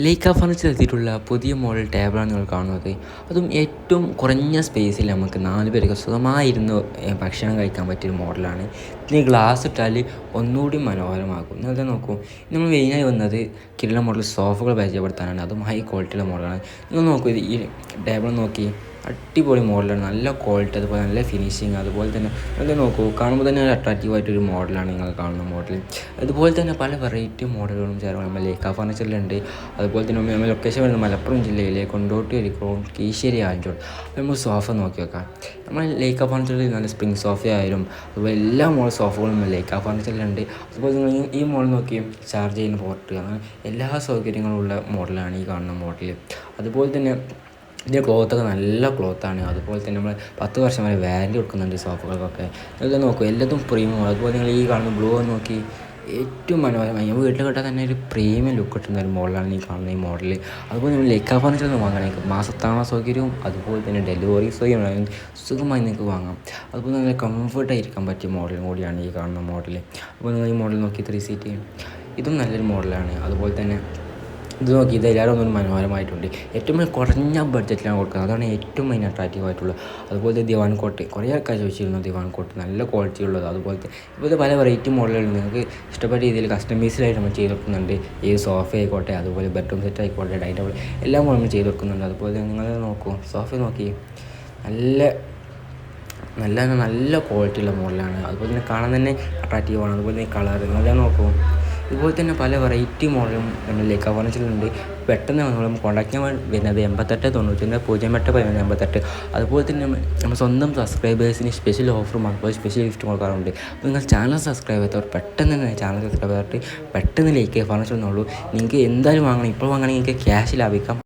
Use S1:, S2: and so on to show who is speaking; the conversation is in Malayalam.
S1: ലേക്ക ഫർണിച്ചർ എത്തിയിട്ടുള്ള പുതിയ മോഡൽ ടേബിളാണ് നിങ്ങൾ കാണുന്നത്. അതും ഏറ്റവും കുറഞ്ഞ സ്പേസിൽ നമുക്ക് 4 പേർക്ക് സുഖമായിരുന്ന് ഭക്ഷണം കഴിക്കാൻ പറ്റിയൊരു മോഡലാണ്. ഇതിന് ഗ്ലാസ് ഇട്ടാൽ ഒന്നുകൂടി മനോഹരമാകും. നിങ്ങൾ നോക്കൂ, നമ്മൾ മെയിനായി വന്നത് കിടിലൻ മോഡൽ സോഫകൾ പരിചയപ്പെടുത്താനാണ്. അതും ഹൈ ക്വാളിറ്റിയുള്ള മോഡലാണ്. നിങ്ങൾ നോക്കൂ, ഇത് ഈ ടേബിൾ നോക്കി, അടിപൊളി മോഡലാണ്, നല്ല ക്വാളിറ്റി, അതുപോലെ നല്ല ഫിനിഷിങ്. അതുപോലെ തന്നെ നിങ്ങൾ നോക്കൂ, കാണുമ്പോൾ തന്നെ ഒരു അട്രാക്റ്റീവായിട്ടൊരു മോഡലാണ് നിങ്ങൾ കാണുന്ന മോഡൽ. അതുപോലെ തന്നെ പല വെറൈറ്റി മോഡലുകളും ചേർന്ന് നമ്മൾ ലേക്ക ഫർണിച്ചറിലുണ്ട്. അതുപോലെ തന്നെ നമ്മൾ ലൊക്കേഷൻ വരുന്നത് മലപ്പുറം ജില്ലയിലെ കൊണ്ടോട്ടി അരിക്കോണം കീശ്ശേരി ആഞ്ചോട്. അപ്പോൾ നമ്മൾ സോഫ നോക്കി വെക്കാം. നമ്മൾ ലേക്ക ഫർണിച്ചറിൽ നല്ല സ്പ്രിങ് സോഫ ആയാലും അതുപോലെ എല്ലാ മോഡൽ സോഫകളും ലേക്ക ഫർണിച്ചറിലുണ്ട്. അതുപോലെ നിങ്ങൾ ഈ മോഡൽ നോക്കി ചാർജ് ചെയ്യുന്ന പോർട്ട്, അങ്ങനെ എല്ലാ സൗകര്യങ്ങളും ഉള്ള മോഡലാണ് ഈ കാണുന്ന മോഡൽ. അതുപോലെ തന്നെ ഇതിൻ്റെ ക്ലോത്തൊക്കെ നല്ല ക്ലോത്താണ്. അതുപോലെ തന്നെ നമ്മൾ 10 വർഷം വരെ വാറൻറ്റി കൊടുക്കുന്നുണ്ട് സോഫകൾക്കൊക്കെ. ഇതൊക്കെ നോക്കൂ, എല്ലാതും പ്രീമിയം. അതുപോലെ നിങ്ങൾ ഈ കാണുന്ന ബ്ലൂ നോക്കി, ഏറ്റവും മനോഹരമായി നമ്മൾ വീട്ടിൽ കിട്ടാൻ തന്നെ ഒരു പ്രീമിയം ലുക്ക് കിട്ടുന്ന ഒരു മോഡലാണ് ഈ കാണുന്ന ഈ മോഡൽ. അതുപോലെ നമ്മൾ ലേക്ക ഫർണിച്ചറിൽ നിന്ന് വാങ്ങണമെങ്കിൽ മാസത്താണ സൗകര്യവും അതുപോലെ തന്നെ ഡെലിവറി സൗകര്യം സുഖമായി നിങ്ങൾക്ക് വാങ്ങാം. അതുപോലെ നല്ല കംഫർട്ടായിരിക്കാൻ പറ്റിയ മോഡലും കൂടിയാണ് ഈ കാണുന്ന മോഡൽ. അപ്പോൾ നിങ്ങൾ ഈ മോഡൽ നോക്കി 3 സീറ്റ്, ഇതും നല്ലൊരു മോഡലാണ്. അതുപോലെ തന്നെ ഇത് നോക്കി, ഇത് എല്ലാവരും ഒന്നും മനോഹരമായിട്ടുണ്ട്. ഏറ്റവും കുറഞ്ഞ ബഡ്ജറ്റിലാണ് കൊടുക്കുന്നത്, അതാണ് ഏറ്റവും മെയിൻ അട്രാക്റ്റീവ് ആയിട്ടുള്ളത്. അതുപോലെ ദിവാൻ കോട്ട്, കുറേ ആൾക്കാർ ചോദിച്ചിരുന്നു ദിവാൻ കോട്ട്, നല്ല ക്വാളിറ്റി ഉള്ളത്. അതുപോലത്തെ ഇപ്പോഴത്തെ പല വെറൈറ്റി മോഡലുകൾ നിങ്ങൾക്ക് ഇഷ്ടപ്പെട്ട രീതിയിൽ കസ്റ്റമൈസ്ഡായിട്ട് നമ്മൾ ചെയ്ത് കൊടുക്കുന്നുണ്ട്. ഏത് സോഫ ആയിക്കോട്ടെ, അതുപോലെ ബെഡ്റൂം സെറ്റ് ആയിക്കോട്ടെ, ഡൈനിങ് ടേബിൾ, എല്ലാം നമ്മൾ ചെയ്ത് കൊടുക്കുന്നുണ്ട്. അതുപോലെ നിങ്ങൾ നോക്കൂ, സോഫ നോക്കി, നല്ല നല്ല നല്ല ക്വാളിറ്റിയുള്ള മോഡലാണ്. അതുപോലെ തന്നെ കാണാൻ തന്നെ അട്രാക്റ്റീവാണ്. അതുപോലെ തന്നെ കളർ നല്ല നോക്കൂ. ഇതുപോലെ തന്നെ പല വെറൈറ്റി മോഡലും നമ്മൾ ലേക്ക ഫർണിച്ചറിലുണ്ട്. പെട്ടെന്ന് നമ്മൾ കോൺടാക്ട് ചെയ്യാൻ വരുന്നത് 88 അതുപോലെ തന്നെ നമ്മൾ സ്വന്തം സബ്സ്ക്രൈബേഴ്സിന് സ്പെഷ്യൽ ഓഫറും അതുപോലെ സ്പെഷ്യൽ ഗിഫ്റ്റ് കൊടുക്കാറുണ്ട്. അപ്പോൾ നിങ്ങൾ ചാനൽ സബ്സ്ക്രൈബ് ചെയ്തവർ പെട്ടെന്ന് തന്നെ ചാനൽ സബ്സ്ക്രൈബ് ചെയ്തിട്ട് പെട്ടെന്ന് ലേക്ക ഫർണിച്ചർ എന്നുള്ളൂ. നിങ്ങൾക്ക് എന്തായാലും വാങ്ങണം, ഇപ്പോൾ വാങ്ങണമെങ്കിൽ നിങ്ങൾക്ക് ക്യാഷ് ലാഭിക്കാം.